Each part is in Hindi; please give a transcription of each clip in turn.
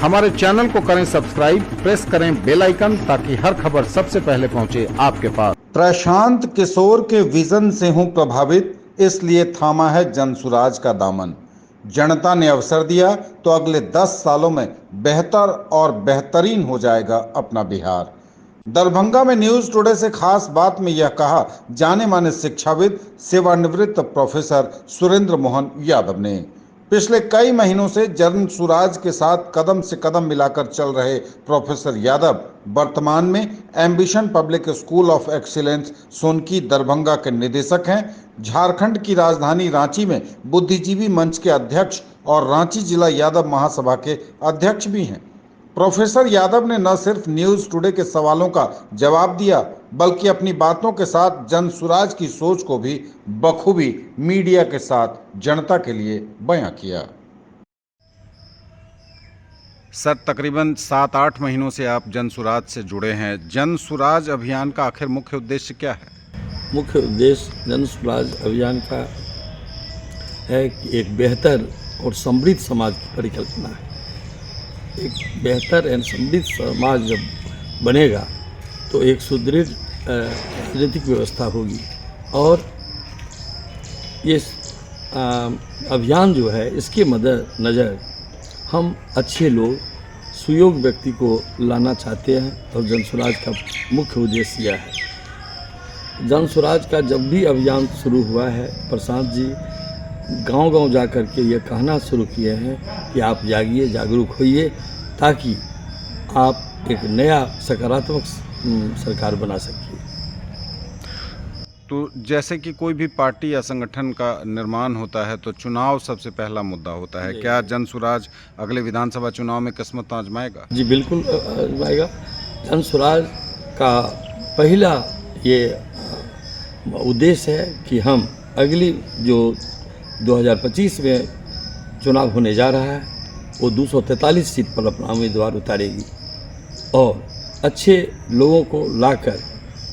हमारे चैनल को करें सब्सक्राइब, प्रेस करें बेल आइकन ताकि हर खबर सबसे पहले पहुंचे आपके पास। प्रशांत किशोर के विजन से हूं प्रभावित, इसलिए थामा है जनसुराज का दामन। जनता ने अवसर दिया तो अगले 10 सालों में बेहतर और बेहतरीन हो जाएगा अपना बिहार। दरभंगा में न्यूज टुडे से खास बात में यह कहा जाने माने शिक्षाविद सेवानिवृत्त प्रोफेसर सुरेंद्र मोहन यादव ने। पिछले कई महीनों से जनसुराज के साथ कदम से कदम मिलाकर चल रहे प्रोफेसर यादव वर्तमान में ambition public school of excellence Sonki Darbhanga के निदेशक हैं। झारखंड की राजधानी रांची में बुद्धिजीवी मंच के अध्यक्ष और रांची जिला यादव महासभा के अध्यक्ष भी हैं। प्रोफेसर यादव ने न सिर्फ न्यूज टुडे के सवालों का जवाब दिया, बल्कि अपनी बातों के साथ जनसुराज की सोच को भी बखूबी मीडिया के साथ जनता के लिए बयां किया। सर, तकरीबन 7-8 महीनों से आप जनसुराज से जुड़े हैं। जनसुराज अभियान का आखिर मुख्य उद्देश्य क्या है? मुख्य उद्देश्य जनसुराज अभियान का है कि एक बेहतर और समृद्ध समाज की परिकल्पना है। एक बेहतर एवं समृद्ध समाज जब बनेगा तो एक सुदृढ़ राजनीतिक व्यवस्था होगी और ये अभियान जो है इसके मद्देनज़र हम अच्छे लोग सुयोग्य व्यक्ति को लाना चाहते हैं और जनसुराज का मुख्य उद्देश्य यह है। जनसुराज का जब भी अभियान शुरू हुआ है, प्रशांत जी गांव-गांव जा कर के ये कहना शुरू किए हैं कि आप जागिए, जागरूक होइए, ताकि आप एक नया सकारात्मक सरकार बना सकिए। तो जैसे कि कोई भी पार्टी या संगठन का निर्माण होता है तो चुनाव सबसे पहला मुद्दा होता है। क्या जनसुराज अगले विधानसभा चुनाव में किस्मत आजमाएगा? जी बिल्कुल आजमाएगा। जनसुराज का पहला ये उद्देश्य है कि हम अगली जो 2025 में चुनाव होने जा रहा है वो 243 सीट पर अपना उम्मीदवार उतारेगी और अच्छे लोगों को लाकर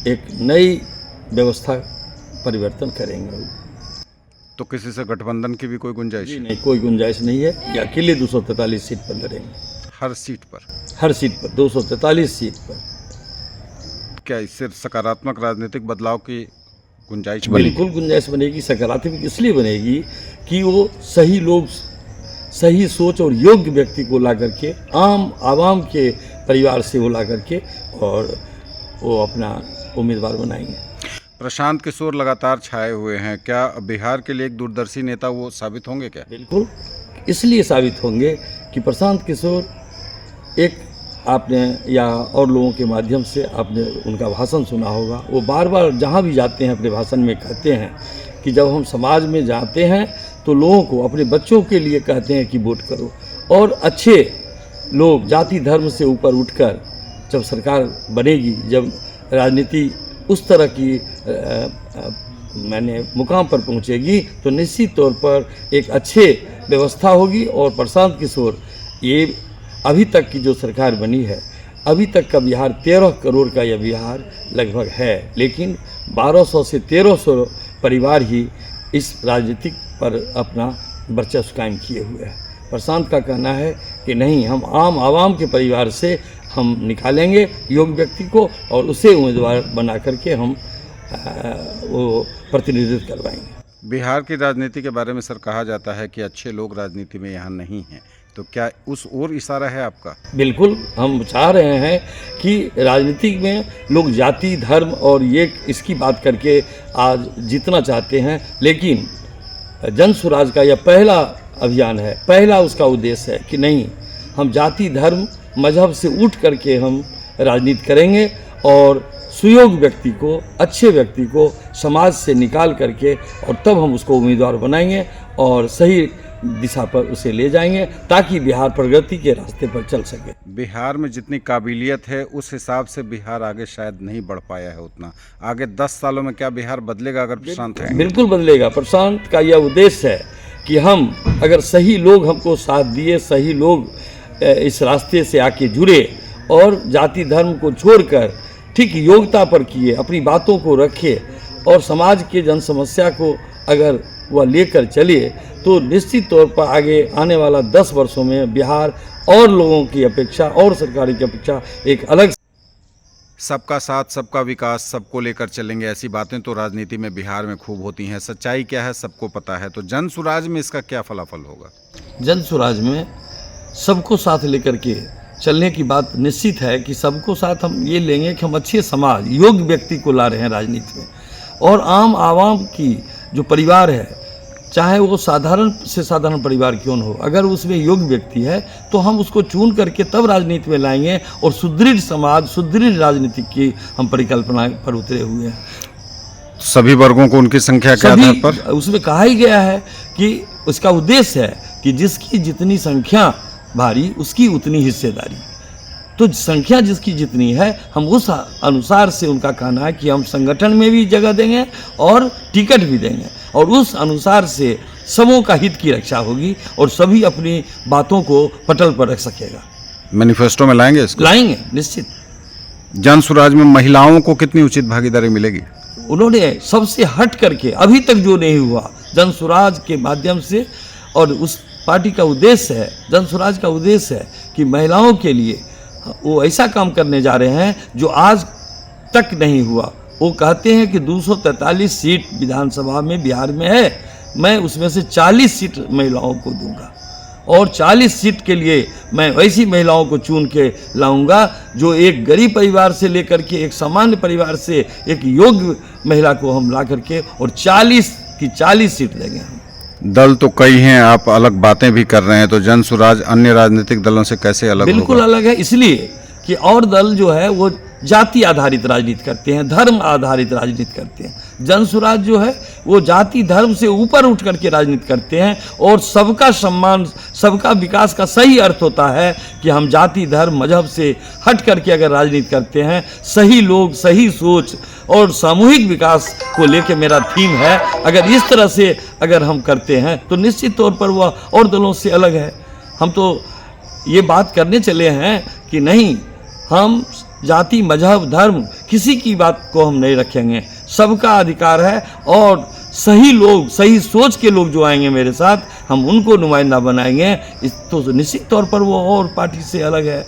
एक नई व्यवस्था परिवर्तन करेंगे। तो किसी से गठबंधन की भी कोई गुंजाइश? जी नहीं, कोई गुंजाइश नहीं है। ये अकेले 243 सीट पर लड़ेंगे। हर सीट पर? हर सीट पर 243 सीट पर। क्या इससे सकारात्मक राजनीतिक बदलाव की गुंजाइश बनेगी? बिल्कुल गुंजाइश बनेगी। सकारात्मक इसलिए बनेगी कि वो सही लोग, सही सोच और योग्य व्यक्ति को ला करके आम आवाम के परिवार से वो ला करके और वो अपना उम्मीदवार बनाएंगे। प्रशांत किशोर लगातार छाए हुए हैं, क्या बिहार के लिए एक दूरदर्शी नेता वो साबित होंगे क्या? बिल्कुल इसलिए साबित होंगे कि प्रशांत किशोर एक, आपने या और लोगों के माध्यम से आपने उनका भाषण सुना होगा, वो बार बार जहाँ भी जाते हैं अपने भाषण में कहते हैं कि जब हम समाज में जाते हैं तो लोगों को, अपने बच्चों के लिए कहते हैं कि वोट करो। और अच्छे लोग जाति धर्म से ऊपर उठकर जब सरकार बनेगी, जब राजनीति उस तरह की मुकाम पर पहुंचेगी तो निश्चित तौर पर एक अच्छे व्यवस्था होगी। और प्रशांत किशोर, ये अभी तक की जो सरकार बनी है, अभी तक का बिहार 13 करोड़ का यह बिहार लगभग है, लेकिन 1200 से 1300 परिवार ही इस राजनीतिक पर अपना वर्चस्व कायम किए हुए हैं। प्रशांत का कहना है कि नहीं, हम आम आवाम के परिवार से हम निकालेंगे योग्य व्यक्ति को और उसे उम्मीदवार बना करके हम वो प्रतिनिधित्व करवाएंगे। बिहार की राजनीति के बारे में सर कहा जाता है कि अच्छे लोग राजनीति में यहाँ नहीं हैं, तो क्या उस ओर इशारा है आपका? बिल्कुल, हम चाह रहे हैं कि राजनीति में लोग जाति धर्म और ये इसकी बात करके आज जीतना चाहते हैं, लेकिन जनसुराज का यह पहला अभियान है, पहला उसका उद्देश्य है कि नहीं, हम जाति धर्म मजहब से उठ करके हम राजनीति करेंगे और सुयोग्य व्यक्ति को, अच्छे व्यक्ति को समाज से निकाल करके और तब हम उसको उम्मीदवार बनाएंगे और सही दिशा पर उसे ले जाएंगे ताकि बिहार प्रगति के रास्ते पर चल सके। बिहार में जितनी काबिलियत है उस हिसाब से बिहार आगे शायद नहीं बढ़ पाया है उतना। आगे 10 सालों में क्या बिहार बदलेगा अगर प्रशांत है? बिल्कुल बदलेगा। प्रशांत का यह उद्देश्य है कि हम अगर सही लोग हमको साथ दिए, सही लोग इस रास्ते से आके जुड़े और जाति धर्म को छोड़कर ठीक योग्यता पर किए, अपनी बातों को रखे और समाज के जन समस्या को अगर वह लेकर चले तो निश्चित तौर पर आगे आने वाला 10 वर्षों में बिहार और लोगों की अपेक्षा और सरकारों की अपेक्षा एक अलग। सबका साथ सबका विकास, सबको लेकर चलेंगे, ऐसी बातें तो राजनीति में बिहार में खूब होती हैं। सच्चाई क्या है सबको पता है, तो जन सुराज में इसका क्या फलाफल होगा? जन स्वराज में सबको साथ लेकर के चलने की बात निश्चित है कि सबको साथ हम ये लेंगे कि हम अच्छे समाज, योग्य व्यक्ति को ला रहे हैं राजनीति में, और आम आवाम की जो परिवार है, चाहे वो साधारण से साधारण परिवार क्यों न हो, अगर उसमें योग्य व्यक्ति है तो हम उसको चुन करके तब राजनीति में लाएंगे, और सुदृढ़ समाज, सुदृढ़ राजनीति की हम परिकल्पना पर उतरे हुए हैं। सभी वर्गों को उनकी संख्या के आधार पर उसमें कहा ही गया है कि उसका उद्देश्य है कि जिसकी जितनी संख्या भारी उसकी उतनी हिस्सेदारी। तो संख्या जिसकी जितनी है हम उस अनुसार से, उनका कहना है कि हम संगठन में भी जगह देंगे और टिकट भी देंगे, और उस अनुसार से सबों का हित की रक्षा होगी और सभी अपनी बातों को पटल पर रख सकेगा। मैनिफेस्टो में लाएंगे इसको? लाएंगे निश्चित। जन सुराज में महिलाओं को कितनी उचित भागीदारी मिलेगी? उन्होंने सबसे हट करके अभी तक जो नहीं हुआ जन सुराज के माध्यम से, और उस पार्टी का उद्देश्य है, जन सुराज का उद्देश्य है कि महिलाओं के लिए वो ऐसा काम करने जा रहे हैं जो आज तक नहीं हुआ। वो कहते हैं कि 243 सीट विधानसभा में बिहार में है, मैं उसमें से 40 सीट महिलाओं को दूंगा, और 40 सीट के लिए मैं वैसी महिलाओं को चुन के लाऊंगा जो एक गरीब परिवार से लेकर के एक सामान्य परिवार से एक योग्य महिला को हम ला करके, और 40 की 40 सीट देंगे हम। दल तो कई हैं, आप अलग बातें भी कर रहे हैं, तो जन सुराज अन्य राजनीतिक दलों से कैसे अलग होगा? बिल्कुल अलग है, इसलिए कि और दल जो है वो जाति आधारित राजनीति करते हैं, धर्म आधारित राजनीति करते हैं। जन सुराज जो है वो जाति धर्म से ऊपर उठ करके राजनीति करते हैं, और सबका सम्मान, सबका विकास का सही अर्थ होता है कि हम जाति धर्म मजहब से हट करके अगर राजनीति करते हैं, सही लोग, सही सोच और सामूहिक विकास को लेके मेरा थीम है, अगर इस तरह से अगर हम करते हैं तो निश्चित तौर पर वह और दलों से अलग है। हम तो ये बात करने चले हैं कि नहीं, हम जाति मजहब धर्म किसी की बात को हम नहीं रखेंगे, सबका अधिकार है, और सही लोग, सही सोच के लोग जो आएंगे मेरे साथ, हम उनको नुमाइंदा बनाएंगे। इस तो निश्चित तौर पर वो और पार्टी से अलग है।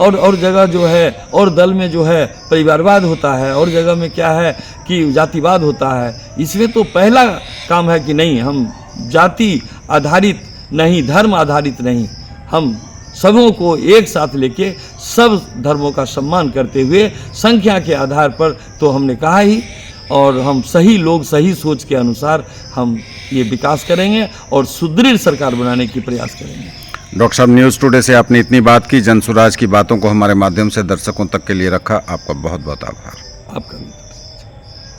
और जगह जो है, और दल में जो है परिवारवाद होता है, और जगह में क्या है कि जातिवाद होता है। इसमें तो पहला काम है कि नहीं, हम जाति आधारित नहीं, धर्म आधारित नहीं, हम सबों को एक साथ लेके सब धर्मों का सम्मान करते हुए संख्या के आधार पर तो हमने कहा ही, और हम सही लोग, सही सोच के अनुसार हम ये विकास करेंगे और सुदृढ़ सरकार बनाने की प्रयास करेंगे। डॉक्टर साहब, न्यूज़ टुडे से आपने इतनी बात की, जन सुराज की बातों को हमारे माध्यम से दर्शकों तक के लिए रखा, आपका बहुत बहुत आभार। आपका भी।